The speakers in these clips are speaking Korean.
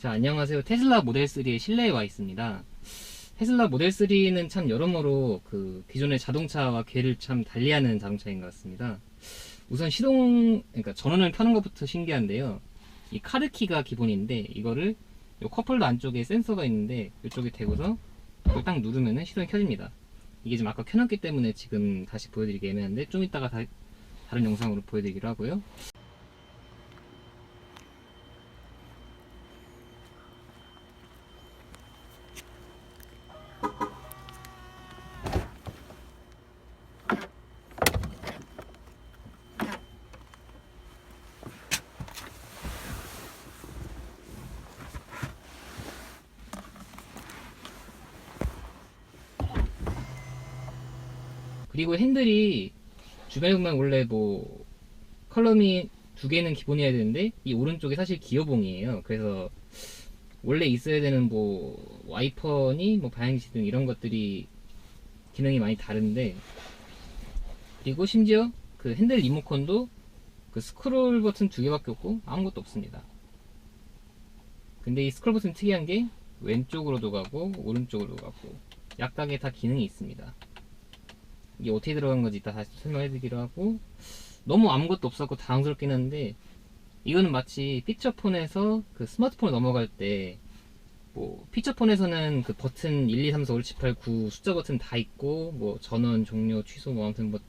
자, 안녕하세요. 테슬라 모델 3의 실내에 와 있습니다. 테슬라 모델 3는 참 여러모로 그 기존의 자동차와 궤를 참 달리하는 자동차인 것 같습니다. 우선 그러니까 전원을 켜는 것부터 신기한데요. 이 카드키가 기본인데 이거를 요 컵홀더 안쪽에 센서가 있는데 이쪽에 대고서 이걸 딱 누르면은 시동이 켜집니다. 이게 지금 아까 켜놨기 때문에 지금 다시 보여드리기 애매한데 좀 이따가 다른 영상으로 보여드리기로 하고요. 그리고 핸들이 주변에 보면 원래 뭐 컬럼이 두 개는 기본이어야 되는데 이 오른쪽이 사실 기어봉이에요. 그래서 원래 있어야 되는 뭐 와이퍼니 뭐 방향지등 이런 것들이 기능이 많이 다른데, 그리고 심지어 그 핸들 리모컨도 그 스크롤 버튼 두 개밖에 없고 아무것도 없습니다. 근데 이 스크롤 버튼 특이한 게 왼쪽으로도 가고 오른쪽으로도 가고 약간의 다 기능이 있습니다. 이게 어떻게 들어간 건지 이따 다시 설명해 드리기로 하고, 너무 아무것도 없었고 당황스럽긴 한데 이거는 마치 피처폰에서 그 스마트폰을 넘어갈 때 뭐 피처폰에서는 그 버튼 1, 2, 3, 4, 5, 6, 7, 8, 9 숫자 버튼 다 있고 뭐 전원, 종료, 취소 뭐 아무튼 뭐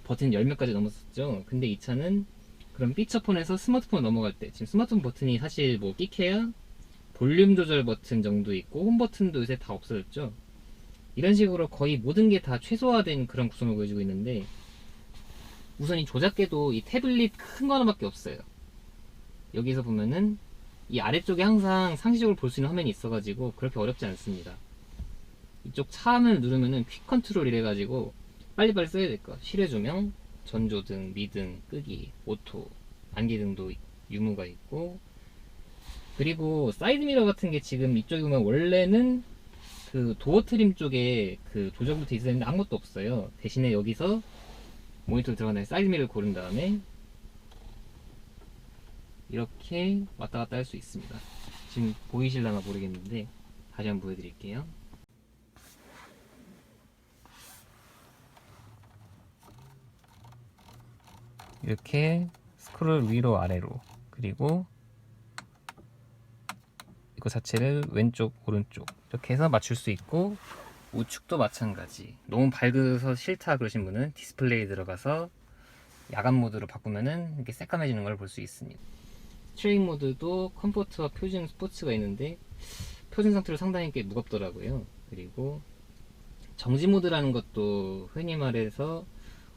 버튼 10몇 가지 넘었었죠. 근데 이 차는 그럼 피처폰에서 스마트폰 넘어갈 때 지금 스마트폰 버튼이 사실 뭐 끼케야 볼륨 조절 버튼 정도 있고 홈 버튼도 요새 다 없어졌죠. 이런 식으로 거의 모든 게 다 최소화된 그런 구성을 보여주고 있는데, 우선 이 조작계도 이 태블릿 큰 거 하나밖에 없어요. 여기서 보면은 이 아래쪽에 항상 상시적으로 볼 수 있는 화면이 있어가지고 그렇게 어렵지 않습니다. 이쪽 차 화면을 누르면은 퀵 컨트롤 이래가지고 빨리빨리 써야 될 거. 실외 조명, 전조등, 미등, 끄기, 오토, 안기등도 유무가 있고, 그리고 사이드 미러 같은 게 지금 이쪽에 보면 원래는 그 도어 트림 쪽에 그 조절부터 있어야 되는데 아무것도 없어요. 대신에 여기서 모니터 들어간 다음에 사이드 미러를 고른 다음에 이렇게 왔다 갔다 할 수 있습니다. 지금 보이실라나 모르겠는데 다시 한번 보여드릴게요. 이렇게 스크롤 위로 아래로, 그리고 이거 자체를 왼쪽 오른쪽 이렇게 해서 맞출 수 있고, 우측도 마찬가지. 너무 밝아서 싫다 그러신 분은 디스플레이 들어가서 야간 모드로 바꾸면은 이렇게 새까매지는 걸 볼 수 있습니다. 스트레이트 모드도 컴포트와 표준 스포츠가 있는데 표준 상태로 상당히 꽤 무겁더라고요. 그리고 정지 모드라는 것도 흔히 말해서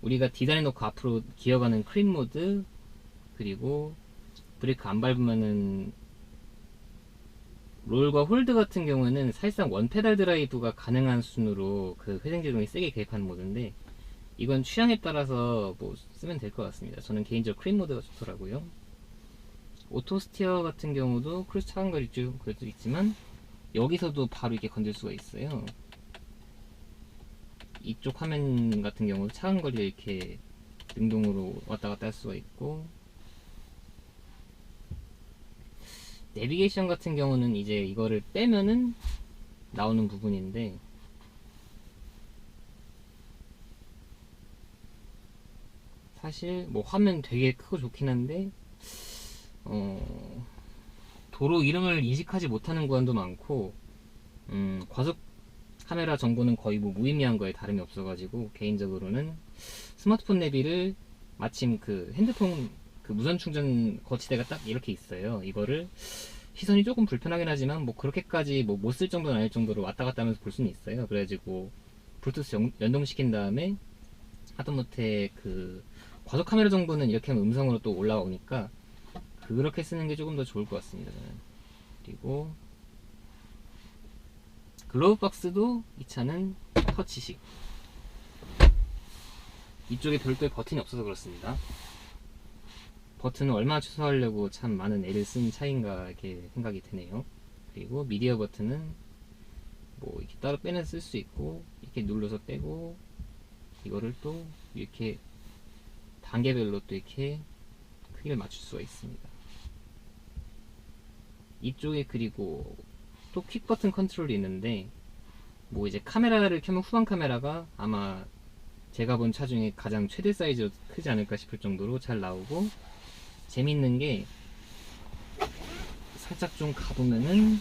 우리가 D단에 놓고 앞으로 기어가는 크립 모드, 그리고 브레이크 안 밟으면은 롤과 홀드 같은 경우에는 사실상 원 페달 드라이브가 가능한 순으로 그 회생제동이 세게 개입하는 모드인데, 이건 취향에 따라서 뭐 쓰면 될 것 같습니다. 저는 개인적으로 크립 모드가 좋더라고요. 오토 스티어 같은 경우도 크루즈 차간 거리 쭉 그래도 있지만 여기서도 바로 이렇게 건들 수가 있어요. 이쪽 화면 같은 경우도 차간 거리를 이렇게 능동으로 왔다 갔다 할 수가 있고, 내비게이션 같은 경우는 이제 이거를 빼면은 나오는 부분인데, 사실 뭐 화면 되게 크고 좋긴 한데 도로 이름을 인식하지 못하는 구간도 많고, 과속 카메라 정보는 거의 뭐 무의미한 거에 다름이 없어가지고 개인적으로는 스마트폰 내비를 마침 그 핸드폰 그 무선 충전 거치대가 딱 이렇게 있어요. 이거를 시선이 조금 불편하긴 하지만 뭐 그렇게까지 뭐 못 쓸 정도는 아닐 정도로 왔다 갔다 하면서 볼 수는 있어요. 그래가지고 블루투스 연동시킨 다음에 하다못해 그 과속 카메라 정보는 이렇게 하면 음성으로 또 올라오니까 그렇게 쓰는 게 조금 더 좋을 것 같습니다, 저는. 그리고 글로브 박스도 이 차는 터치식. 이쪽에 별도의 버튼이 없어서 그렇습니다. 버튼을 얼마나 최소화하려고 참 많은 애를 쓴 차인가 이렇게 생각이 드네요. 그리고 미디어 버튼은 뭐 이렇게 따로 빼내 쓸 수 있고, 이렇게 눌러서 빼고, 이거를 또 이렇게 단계별로 또 이렇게 크기를 맞출 수가 있습니다. 이쪽에 그리고 또 퀵 버튼 컨트롤이 있는데 뭐 이제 카메라를 켜면 후방 카메라가 아마 제가 본 차 중에 가장 최대 사이즈로 크지 않을까 싶을 정도로 잘 나오고, 재밌는 게 살짝 좀 가보면은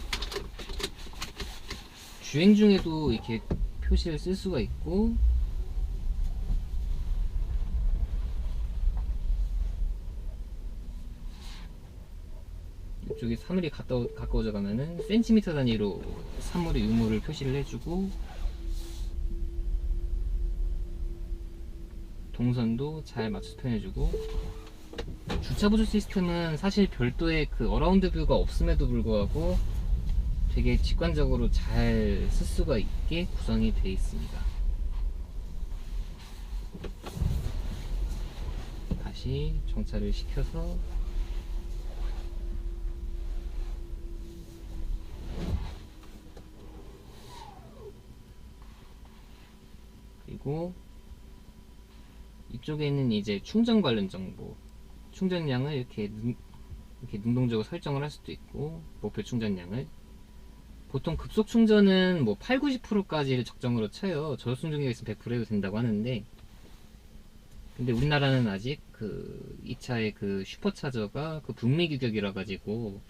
주행 중에도 이렇게 표시를 쓸 수가 있고, 이쪽에 사물이 가까워져 가면은 센티미터 단위로 사물의 유무를 표시를 해주고, 동선도 잘 맞춰서 표현해주고, 주차 보조 시스템은 사실 별도의 그 어라운드 뷰가 없음에도 불구하고 되게 직관적으로 잘 쓸 수가 있게 구성이 되어 있습니다. 다시 정차를 시켜서 그리고 이쪽에 있는 이제 충전 관련 정보, 충전량을 이렇게 능동적으로 설정을 할 수도 있고, 목표 충전량을 보통 급속 충전은 뭐 8, 90%까지를 적정으로 쳐요. 저속 충전기가 있으면 100% 해도 된다고 하는데, 근데 우리나라는 아직 이 차의 그 슈퍼차저가 그 북미 규격이라 가지고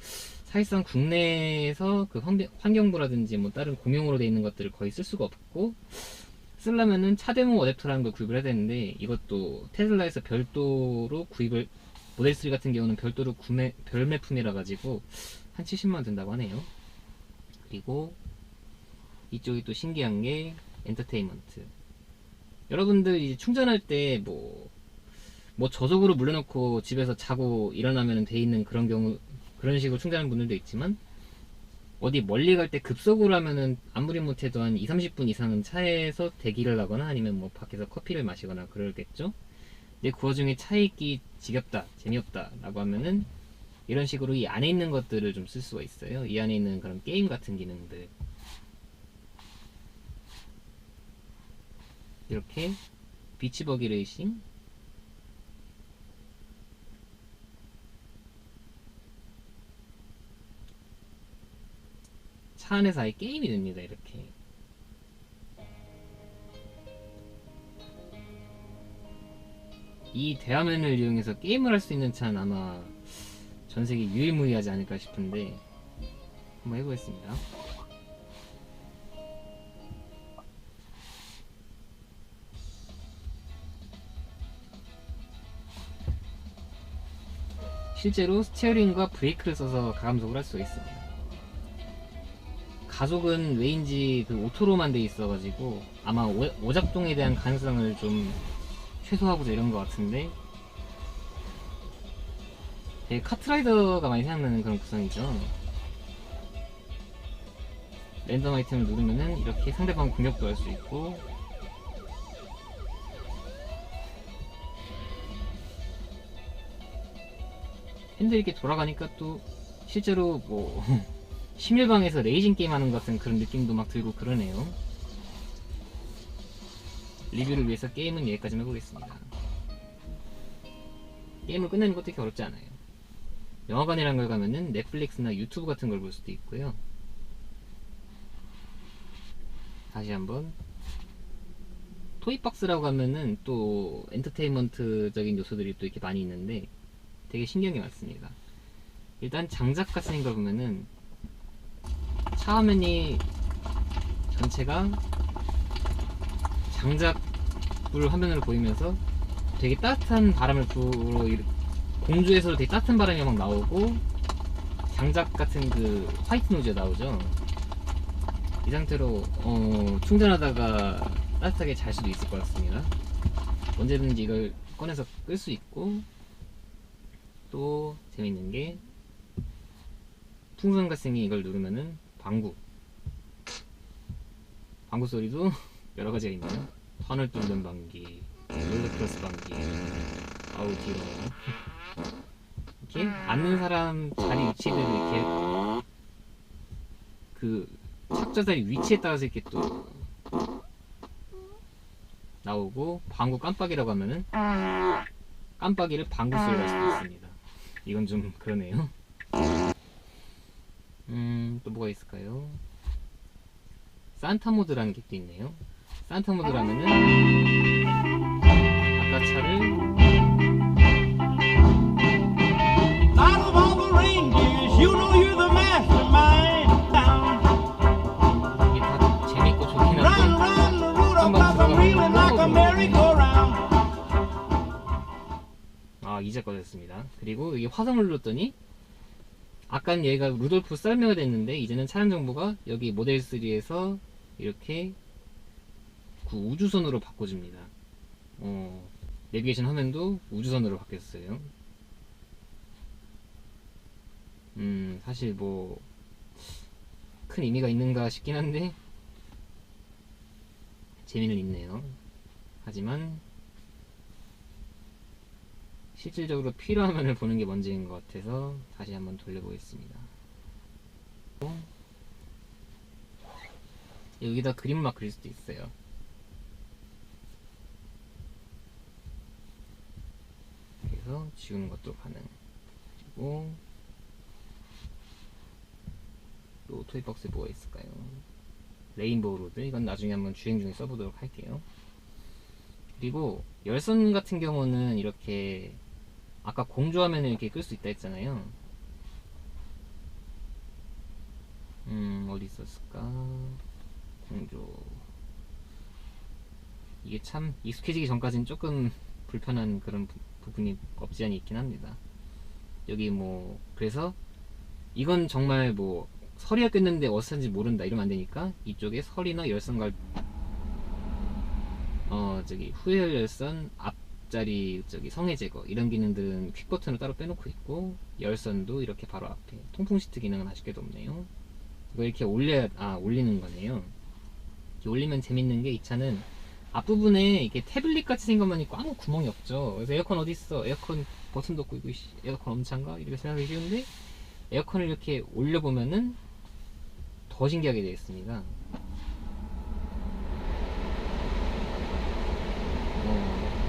사실상 국내에서 그 환경부라든지 뭐 다른 공용으로 되어 있는 것들을 거의 쓸 수가 없고, 쓰려면은 차대용 어댑터라는 걸 구입을 해야 되는데, 이것도 테슬라에서 별도로 구입을, 모델 3 같은 경우는 별도로 별매품이라 가지고 한 70만원 든다고 하네요. 그리고 이쪽이 또 신기한 게 엔터테인먼트. 여러분들 이제 충전할 때 뭐 저속으로 물려놓고 집에서 자고 일어나면 돼 있는 그런 경우, 그런 식으로 충전하는 분들도 있지만, 어디 멀리 갈 때 급속으로 하면은 아무리 못해도 한 2, 30분 이상은 차에서 대기를 하거나 아니면 뭐 밖에서 커피를 마시거나 그러겠죠. 근데 그 와중에 차에 있기 지겹다, 재미없다 라고 하면은 이런 식으로 이 안에 있는 것들을 좀 쓸 수가 있어요. 이 안에 있는 그런 게임 같은 기능들, 이렇게 비치버기 레이싱, 차 안에서 아예 게임이 됩니다. 이렇게 이 대화면을 이용해서 게임을 할 수 있는 차는 아마 전세계 유일무이하지 않을까 싶은데 한번 해보겠습니다. 실제로 스티어링과 브레이크를 써서 가감속을 할 수가 있습니다. 가속은 왜인지 그 오토로만 돼 있어가지고 아마 오작동에 대한 가능성을 좀 최소화하고자 이런 것 같은데, 되게 카트라이더가 많이 생각나는 그런 구성이죠. 랜덤 아이템을 누르면은 이렇게 상대방 공격도 할 수 있고, 핸들 이렇게 돌아가니까 또 실제로 뭐 심일방에서 레이싱 게임 하는 것 같은 그런 느낌도 막 들고 그러네요. 리뷰를 위해서 게임은 여기까지만 해보겠습니다. 게임을 끝내는 것도 그렇게 어렵지 않아요. 영화관이라는 걸 가면은 넷플릭스나 유튜브 같은 걸 볼 수도 있고요. 다시 한번 토이박스라고 하면은 또 엔터테인먼트적인 요소들이 또 이렇게 많이 있는데 되게 신기한 게 많습니다. 일단 장작 같은 걸 보면은 차 화면이 전체가 장작불 화면으로 보이면서 되게 따뜻한 바람을 불어, 공주에서도 되게 따뜻한 바람이 막 나오고 장작 같은 그 화이트 노즈가 나오죠. 이 상태로 충전하다가 따뜻하게 잘 수도 있을 것 같습니다. 언제든지 이걸 꺼내서 끌 수 있고, 또 재밌는 게 풍선 가슴이 이걸 누르면은 방구 소리도 여러 가지가 있네요. 터널 뚫는 방귀, 롤러크로스 방귀, 아우 길어. 이렇게 앉는 사람 자리 위치를 이렇게 그 착좌 자리 위치에 따라서 이렇게 또 나오고, 방구 깜빡이라고 하면은 깜빡이를 방구 소리가 할 수도 있습니다. 이건 좀 그러네요. 뭐가 있을까요? 산타 모드라는 게 또 있네요. 산타 모드라면은 아까 차를 Out of all the reindeers, you know you're the mastermind. 이게 다 재밌고 좋긴 Run, 한데 run, the Rudolph 한번 got them reeling like a 들어가면 merry-go-round. 아 이제 꺼졌습니다. 그리고 여기 화성을 눌렀더니 아까는 얘가 루돌프 썰매가 됐는데 이제는 차량 정보가 여기 모델 3에서 이렇게 그 우주선으로 바꿔줍니다. 내비게이션 화면도 우주선으로 바뀌었어요. 사실 뭐 큰 의미가 있는가 싶긴 한데 재미는 있네요. 하지만 실질적으로 필요한 면을 보는 게 먼저인 것 같아서 다시 한번 돌려보겠습니다. 여기다 그림을 막 그릴 수도 있어요. 그래서 지우는 것도 가능. 그리고 또 토이박스에 뭐가 있을까요? 레인보우 로드, 이건 나중에 한번 주행 중에 써보도록 할게요. 그리고 열선 같은 경우는 이렇게 아까 공조 화면을 이렇게 끌 수 있다 했잖아요. 어디 있었을까? 공조. 이게 참 익숙해지기 전까지는 조금 불편한 그런 부분이 없지 않아 있긴 합니다. 여기 뭐 그래서 이건 정말 뭐 서리가 꼈는데 어디서인지 모른다 이러면 안 되니까 이쪽에 서리나 열선갈 저기 후열 열선 앞자리 저기 성해 제거 이런 기능들은 퀵 버튼을 따로 빼놓고 있고 열선도 이렇게 바로 앞에 통풍 시트 기능은 아쉽게도 없네요. 이거 이렇게 올리는 거네요. 이렇게 올리면 재밌는 게 이 차는 앞부분에 이게 태블릿 같이 생것만 있고 아무 구멍이 없죠. 그래서 에어컨 어디 있어? 에어컨 버튼도 없고 이거 에어컨 엄찬가? 이렇게 생각하기 쉬운데 에어컨을 이렇게 올려보면은 더 신기하게 되어 있습니다.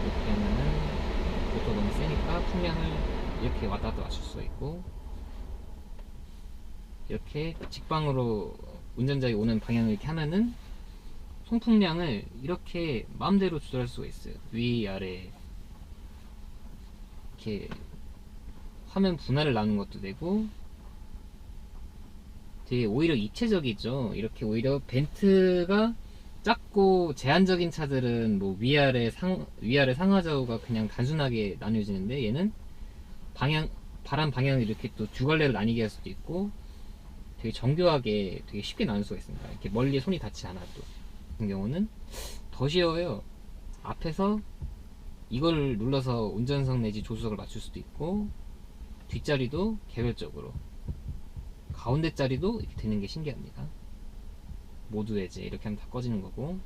이렇게 하면은 모터 너무 세니까 풍량을 이렇게 왔다 갔다 맞출 수가 있고 이렇게 직방으로 운전자에 오는 방향을 이렇게 하면은 송풍량을 이렇게 마음대로 조절할 수가 있어요. 위, 아래 이렇게 화면 분할을 나누는 것도 되고 되게 오히려 입체적이죠. 이렇게 오히려 벤트가 작고 제한적인 차들은 뭐 위아래 상하좌우가 그냥 단순하게 나뉘어지는데 얘는 바람 방향을 이렇게 또 두 갈래로 나뉘게 할 수도 있고 되게 정교하게 되게 쉽게 나눌 수가 있습니다. 이렇게 멀리에 손이 닿지 않아도. 같은 경우는 더 쉬워요. 앞에서 이걸 눌러서 운전석 내지 조수석을 맞출 수도 있고 뒷자리도 개별적으로 가운데 자리도 이렇게 되는 게 신기합니다. 모두 해제 이렇게 하면 다 꺼지는 거고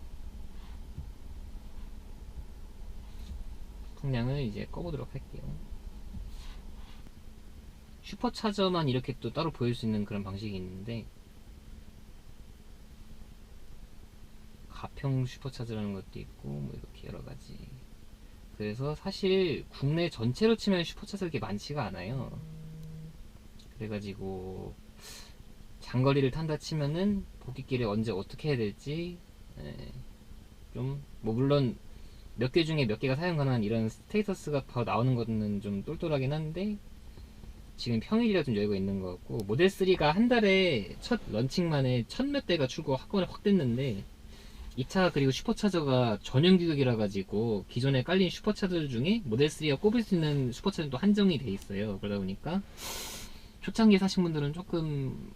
풍량을 이제 꺼보도록 할게요. 슈퍼차저만 이렇게 또 따로 보일 수 있는 그런 방식이 있는데 가평 슈퍼차저라는 것도 있고 뭐 이렇게 여러가지. 그래서 사실 국내 전체로 치면 슈퍼차저 이렇게 많지가 않아요. 그래가지고 장거리를 탄다 치면은 복귀길에 언제 어떻게 해야 될지 좀 뭐 물론 몇 개 중에 몇 개가 사용 가능한 이런 스테이터스가 바로 나오는 거는 좀 똘똘하긴 한데 지금 평일이라 좀 여유가 있는 것 같고 모델 3가 한 달에 첫 런칭만에 1000몇 대가 출고가 한꺼번에 확 됐는데 이 차 그리고 슈퍼차저가 전용 규격이라 가지고 기존에 깔린 슈퍼차저 중에 모델 3가 꼽을 수 있는 슈퍼차저도 한정이 돼 있어요. 그러다 보니까 초창기에 사신 분들은 조금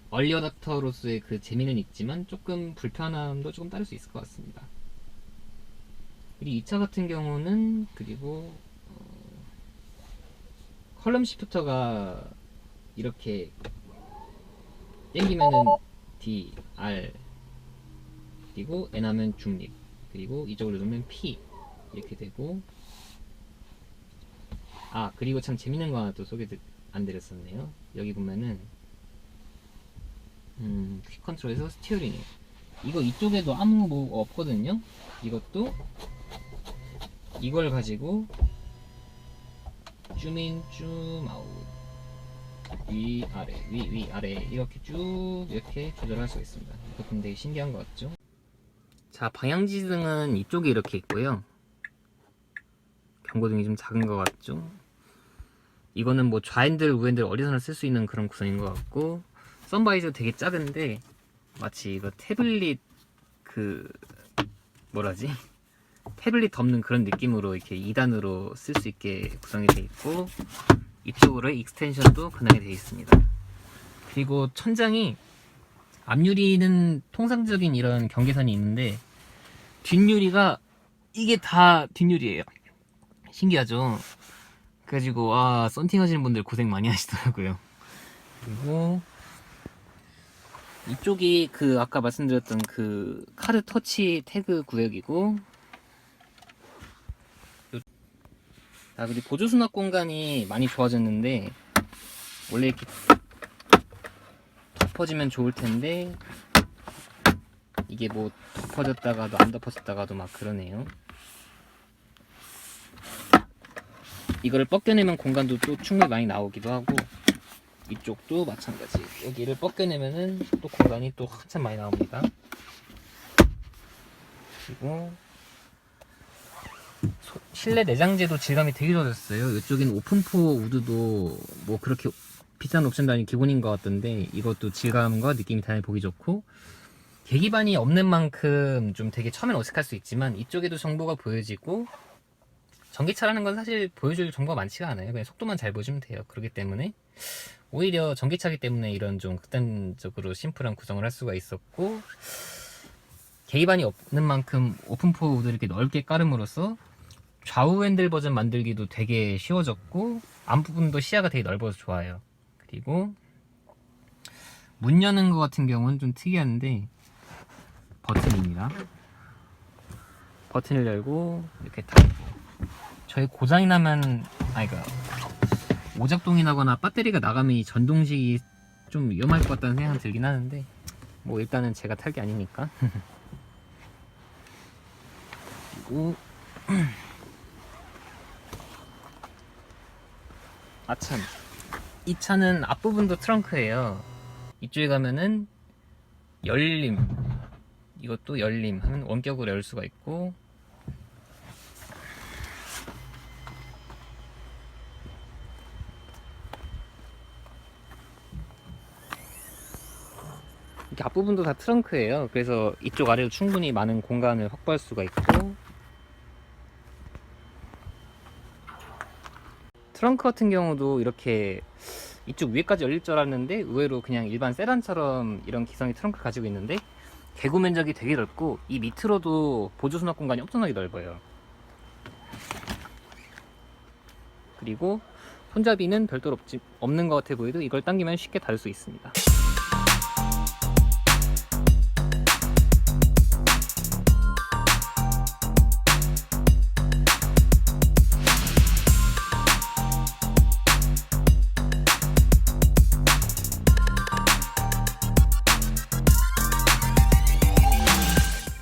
얼리 어답터로서의 그 재미는 있지만 조금 불편함도 조금 따를 수 있을 것 같습니다. 그리고 이 차 같은 경우는 그리고 컬럼 시프터가 이렇게 당기면은 D, R 그리고 N 하면 중립 그리고 이쪽으로 누르면 P 이렇게 되고 그리고 참 재밌는 거 하나 또 소개 안 드렸었네요. 여기 보면은 퀵 컨트롤에서 스티어링이에요. 이거 이쪽에도 아무 뭐 없거든요. 이것도 이걸 가지고 줌인 줌아웃 위 아래 위 아래 이렇게 쭉 이렇게 조절할 수가 있습니다. 이것도 되게 신기한 것 같죠? 자, 방향지등은 이쪽에 이렇게 있고요. 경고등이 좀 작은 것 같죠? 이거는 뭐 좌핸들 우핸들 어디서나 쓸 수 있는 그런 구성인 것 같고, 선바이저 되게 작은데 마치 이거 태블릿 그 뭐라지? 태블릿 덮는 그런 느낌으로 이렇게 2단으로 쓸 수 있게 구성이 되어 있고, 이쪽으로 익스텐션도 가능하게 되어 있습니다. 그리고 천장이 앞유리는 통상적인 이런 경계선이 있는데 뒷유리가 이게 다 뒷유리예요. 신기하죠? 그래가지고 썬팅 하시는 분들 고생 많이 하시더라고요. 그리고 이쪽이 그 아까 말씀드렸던 그 카드 터치 태그 구역이고, 그리고 보조 수납 공간이 많이 좋아졌는데 원래 이렇게 덮어지면 좋을 텐데 이게 뭐 덮어졌다가도 안 덮어졌다가도 막 그러네요. 이거를 벗겨내면 공간도 또 충분히 많이 나오기도 하고, 이쪽도 마찬가지. 여기를 벗겨내면은 또 공간이 또 한참 많이 나옵니다. 그리고 실내 내장재도 질감이 되게 좋아졌어요. 이쪽엔 오픈포 우드도 뭐 그렇게 비싼 옵션도 아닌 기본인 것 같던데, 이것도 질감과 느낌이 당연히 보기 좋고, 계기반이 없는 만큼 좀 되게 처음엔 어색할 수 있지만 이쪽에도 정보가 보여지고, 전기차라는 건 사실 보여줄 정보가 많지가 않아요. 그냥 속도만 잘 보여주면 돼요. 그렇기 때문에 오히려 전기차기 때문에 이런 좀 극단적으로 심플한 구성을 할 수가 있었고, 계기반이 없는 만큼 오픈포 우드를 이렇게 넓게 깔음으로써 좌우 핸들 버전 만들기도 되게 쉬워졌고, 앞부분도 시야가 되게 넓어서 좋아요. 그리고 문 여는 거 같은 경우는 좀 특이한데 버튼입니다. 버튼을 열고 이렇게 닫고, 저희 고장이 나면 그러니까 오작동이 나거나 배터리가 나가면 이 전동식이 좀 위험할 것 같다는 생각이 들긴 하는데, 뭐 일단은 제가 탈 게 아니니까. 그리고 참, 이 차는 앞부분도 트렁크예요. 이쪽에 가면은 열림, 이것도 열림 하면 원격으로 열 수가 있고, 이렇게 앞부분도 다 트렁크예요. 그래서 이쪽 아래로 충분히 많은 공간을 확보할 수가 있고, 트렁크 같은 경우도 이렇게 이쪽 위에까지 열릴 줄 알았는데 의외로 그냥 일반 세단처럼 이런 기성의 트렁크를 가지고 있는데, 개구 면적이 되게 넓고 이 밑으로도 보조 수납 공간이 엄청나게 넓어요. 그리고 손잡이는 별도로 없는 것 같아 보여도 이걸 당기면 쉽게 닫을 수 있습니다.